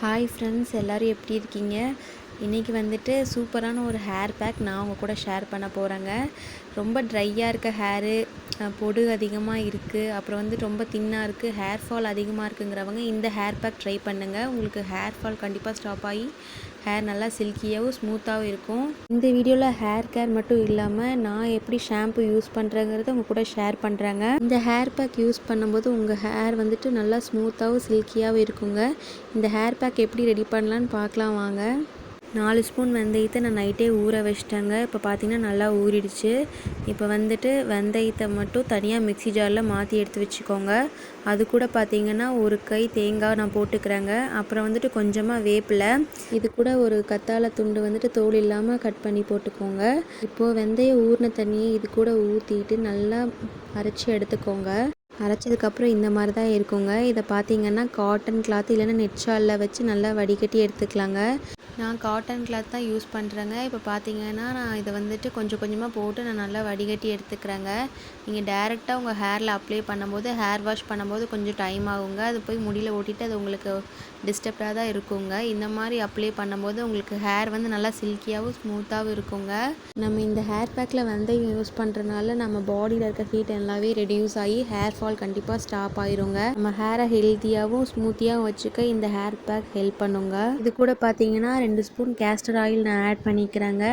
Hi friends, எல்லோரும் எப்படி இருக்கீங்க? இன்றைக்கி வந்துட்டு சூப்பரான ஒரு ஹேர் பேக் நான் உங்கள் கூட ஷேர் பண்ண போகிறேங்க. ரொம்ப ட்ரையாக இருக்க ஹேரு, பொடுகு அதிகமாக இருக்குது, அப்புறம் வந்து ரொம்ப தின்னாக இருக்குது, ஹேர் ஃபால் அதிகமாக இருக்குங்கிறவங்க இந்த ஹேர் பேக் ட்ரை பண்ணுங்கள். உங்களுக்கு ஹேர் ஃபால் கண்டிப்பாக ஸ்டாப் ஆகி ஹேர் நல்லா சில்கியாகவும் ஸ்மூத்தாகவும் இருக்கும். இந்த வீடியோவில் ஹேர் கேர் மட்டும் இல்லாமல் நான் எப்படி ஷாம்பு யூஸ் பண்ணுறேங்கிறத உங்கள் கூட ஷேர் பண்ணுறேங்க. இந்த ஹேர் பேக் யூஸ் பண்ணும்போது உங்கள் ஹேர் வந்துட்டு நல்லா ஸ்மூத்தாகவும் சில்கியாகவும் இருக்குங்க. இந்த ஹேர் பேக் எப்படி ரெடி பண்ணலான்னு பார்க்கலாம் வாங்க. 4 ஸ்பூன் வெந்தயத்தை நான் நைட்டே ஊற வச்சிட்டேங்க. இப்போ பார்த்திங்கன்னா நல்லா ஊறிடுச்சு. இப்போ வந்துட்டு வெந்தயத்தை மட்டும் தனியாக மிக்ஸி ஜாரில் மாற்றி எடுத்து வச்சுக்கோங்க. அது கூட பார்த்திங்கன்னா ஒரு கை தேங்காய் நான் போட்டுக்கிறேங்க. அப்புறம் வந்துட்டு கொஞ்சமாக வேப்பிலை, இது கூட ஒரு கத்தாழை துண்டு வந்துட்டு தோல் இல்லாமல் கட் பண்ணி போட்டுக்கோங்க. இப்போது வெந்தயம் ஊறின தண்ணியை இது கூட ஊற்றிட்டு நல்லா அரைச்சி எடுத்துக்கோங்க. அரைச்சதுக்கப்புறம் இந்த மாதிரி தான் இருக்குங்க. இதை பார்த்திங்கன்னா காட்டன் கிளாத் இல்லைன்னா நெட்ஷாலில் வச்சு நல்லா வடிகட்டி எடுத்துக்கலாங்க. நான் காட்டன் கிளாத் தான் யூஸ் பண்ணுறேங்க. இப்போ பார்த்திங்கன்னா நான் இதை வந்துட்டு கொஞ்சம் கொஞ்சமாக போட்டு நான் நல்லா வடிகட்டி எடுத்துக்கிறேங்க. நீங்கள் டேரெக்டாக உங்கள் ஹேரில் அப்ளை பண்ணும்போது, ஹேர் வாஷ் பண்ணும்போது கொஞ்சம் டைம் ஆகுங்க. அது போய் முடியில் ஓட்டிட்டு அது உங்களுக்கு டிஸ்டர்ப்டாக தான் இருக்குங்க. இந்த மாதிரி அப்ளை பண்ணும்போது உங்களுக்கு ஹேர் வந்து நல்லா சில்கியாகவும் ஸ்மூத்தாகவும் இருக்குங்க. நம்ம இந்த ஹேர் பேக்கில் வெந்தயம் யூஸ் பண்ணுறதுனால நம்ம பாடியில் இருக்க ஹீட் எல்லாமே ரெடியூஸ் ஆகி ஹேர் ஃபால் கண்டிப்பாக ஸ்டாப் ஆயிருங்க. நம்ம ஹேரை ஹெல்த்தியாகவும் ஸ்மூத்தியாகவும் வச்சுக்க இந்த ஹேர் பேக் ஹெல்ப் பண்ணுங்க. இது கூட பார்த்தீங்கன்னா 2 ஸ்பூன் கேஸ்டர் ஆயில் நான் ஆட் பண்ணிக்கிறேங்க.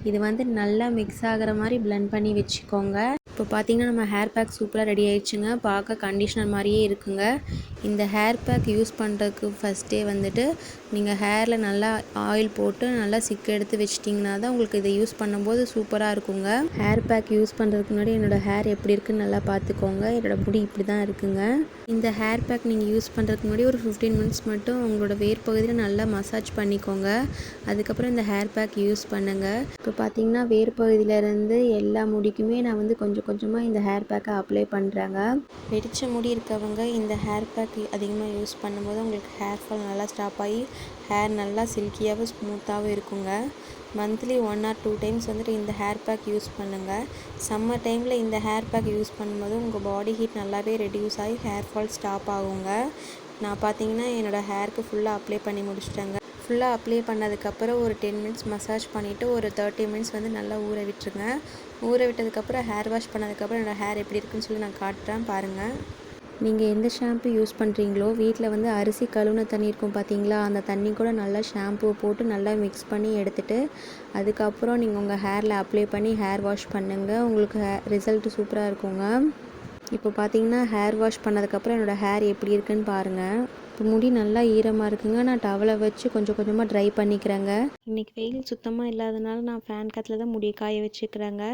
இது வந்து நல்லா மிக்ஸ் ஆகிற மாதிரி பிளெண்ட் பண்ணி வச்சுக்கோங்க. இப்போ பார்த்தீங்கன்னா நம்ம ஹேர் பேக் சூப்பராக ரெடி ஆயிடுச்சுங்க. பார்க்க கண்டிஷ்னர் மாதிரியே இருக்குங்க. இந்த ஹேர் பேக் யூஸ் பண்ணுறதுக்கு ஃபஸ்ட்டே வந்துட்டு நீங்கள் ஹேரில் நல்லா ஆயில் போட்டு நல்லா சிக்கு எடுத்து வச்சிட்டிங்கன்னா தான் உங்களுக்கு இதை யூஸ் பண்ணும்போது சூப்பராக இருக்குங்க. ஹேர் பேக் யூஸ் பண்ணுறதுக்கு முன்னாடி என்னோடய ஹேர் எப்படி இருக்குன்னு நல்லா பார்த்துக்கோங்க. என்னோடய முடி இப்படி தான் இருக்குங்க. இந்த ஹேர் பேக் நீங்கள் யூஸ் பண்ணுறதுக்கு முன்னாடி ஒரு 15 மினிட்ஸ் மட்டும் உங்களோட வேர் பகுதியில் நல்லா மசாஜ் பண்ணிக்கோங்க. அதுக்கப்புறம் இந்த ஹேர் பேக் யூஸ் பண்ணுங்கள். இப்போ பார்த்தீங்கன்னா வேர் பகுதியிலேருந்து எல்லா முடிக்குமே நான் வந்து கொஞ்சம் கொஞ்சமாக இந்த ஹேர் பேக்கை அப்ளை பண்ணுறேங்க. வெடிச்ச முடி இருக்கவங்க இந்த ஹேர் பேக் அதிகமாக யூஸ் பண்ணும்போது உங்களுக்கு ஹேர் ஃபால் நல்லா ஸ்டாப் ஆகி ஹேர் நல்லா சில்கியாகவும் ஸ்மூத்தாகவும் இருக்குங்க. மந்த்லி 1 or 2 டைம்ஸ் வந்துட்டு இந்த ஹேர் பேக் யூஸ் பண்ணுங்கள். சம்மர் டைமில் இந்த ஹேர் பேக் யூஸ் பண்ணும்போது உங்கள் பாடி ஹீட் நல்லாவே ரெடியூஸ் ஆகி ஹேர் ஃபால் ஸ்டாப் ஆகுங்க. நான் பார்த்தீங்கன்னா என்னோடய ஹேருக்கு ஃபுல்லாக அப்ளை பண்ணி முடிச்சிட்டேங்க. ஃபுல்லாக அப்ளை பண்ணதுக்கப்புறம் ஒரு 10 மினிட்ஸ் மசாஜ் பண்ணிவிட்டு ஒரு 30 மினிட்ஸ் வந்து நல்லா ஊற விட்டுருங்க. ஊற விட்டதுக்கப்புறம் ஹேர் வாஷ் பண்ணதுக்கப்புறம் என்னோடய ஹேர் எப்படி இருக்குன்னு சொல்லி நான் காட்டுறேன் பாருங்கள். நீங்கள் எந்த ஷாம்பு யூஸ் பண்ணுறீங்களோ வீட்டில் வந்து அரிசி கழுவுன தண்ணி இருக்கும் பார்த்தீங்களா, அந்த தண்ணி கூட நல்லா ஷாம்பு போட்டு நல்லா மிக்ஸ் பண்ணி எடுத்துகிட்டு அதுக்கப்புறம் நீங்கள் உங்கள் ஹேரில் அப்ளை பண்ணி ஹேர் வாஷ் பண்ணுங்கள். உங்களுக்கு ரிசல்ட்டு சூப்பராக இருக்குங்க. இப்போ பார்த்தீங்கன்னா ஹேர் வாஷ் பண்ணதுக்கப்புறம் என்னோடய ஹேர் எப்படி இருக்குன்னு பாருங்கள். இப்போ முடி நல்லா ஈரமாக இருக்குங்க. நான் டவலை வச்சு கொஞ்சம் கொஞ்சமாக ட்ரை பண்ணிக்கிறேங்க. இன்றைக்கி வெயில் சுத்தமாக இல்லாதனால நான் ஃபேன் காற்றுல தான் முடியை காய வச்சுக்கிறேங்க.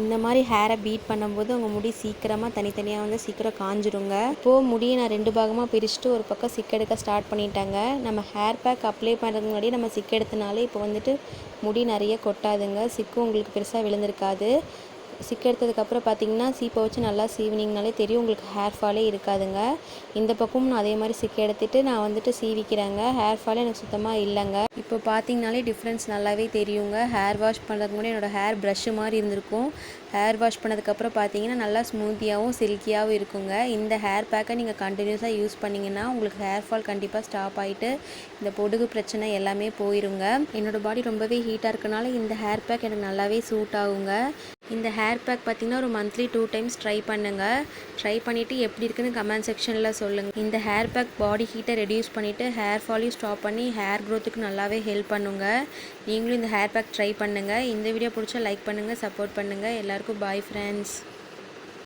இந்த மாதிரி ஹேரை பீட் பண்ணும்போது உங்கள் முடி சீக்கிரமாக தனித்தனியாக வந்து சீக்கிரம் காஞ்சிடுங்க. இப்போது முடியை நான் 2 பாகமாக பிரிச்சுட்டு ஒரு பக்கம் சிக்கெடுக்க ஸ்டார்ட் பண்ணிட்டேங்க. நம்ம ஹேர் பேக் அப்ளை பண்ணுறதுக்கு முன்னாடி நம்ம சிக்கெடுத்தனாலே இப்போ வந்துட்டு முடி நிறைய கொட்டாதுங்க. சிக்கும் உங்களுக்கு பெருசாக விழுந்திருக்காது. சிக்கு எடுத்ததுக்கப்புறம் பார்த்தீங்கன்னா சீப்பை வச்சு நல்லா சீவினிங்கனாலே தெரியும், உங்களுக்கு ஹேர் ஃபாலே இருக்காதுங்க. இந்த பக்கமும் நான் அதே மாதிரி சிக்கு எடுத்துகிட்டு நான் வந்துட்டு சீவிக்கிறேங்க. ஹேர் ஃபாலே எனக்கு சுத்தமாக இல்லைங்க. இப்போ பார்த்தீங்கனாலே டிஃப்ரென்ஸ் நல்லாவே தெரியுங்க. ஹேர் வாஷ் பண்ணுறதுக்கு முன்னாடி என்னோடய ஹேர் ப்ரஷ்ஷு மாதிரி இருந்திருக்கும். ஹேர் வாஷ் பண்ணதுக்கப்புறம் பார்த்தீங்கன்னா நல்லா ஸ்மூத்தியாகவும் சில்கியாகவும் இருக்குங்க. இந்த ஹேர் பேக்கை நீங்கள் கண்டினியூஸாக யூஸ் பண்ணிங்கன்னா உங்களுக்கு ஹேர் ஃபால் கண்டிப்பாக ஸ்டாப் ஆகிட்டு இந்த பொடுகு பிரச்சனை எல்லாமே போயிருங்க. என்னோடய பாடி ரொம்பவே ஹீட்டாக இருக்கனால இந்த ஹேர் பேக் எனக்கு நல்லாவே சூட் ஆகுங்க. இந்த ஹேர் பேக் பார்த்திங்கன்னா ஒரு மந்த்லி 2 டைம்ஸ் ட்ரை பண்ணுங்கள். ட்ரை பண்ணிவிட்டு எப்படி இருக்குன்னு கமெண்ட் செக்ஷனில் சொல்லுங்கள். இந்த ஹேர் பேக் பாடி ஹீட்டை ரெடியூஸ் பண்ணிவிட்டு ஹேர் ஃபாலையும் ஸ்டாப் பண்ணி ஹேர் க்ரோத்துக்கு நல்லாவே ஹெல்ப் பண்ணுங்க. நீங்களும் இந்த ஹேர் பேக் ட்ரை பண்ணுங்கள். இந்த வீடியோ பிடிச்சா லைக் பண்ணுங்கள், சப்போர்ட் பண்ணுங்கள். எல்லாருக்கும் பாய் ஃப்ரெண்ட்ஸ்.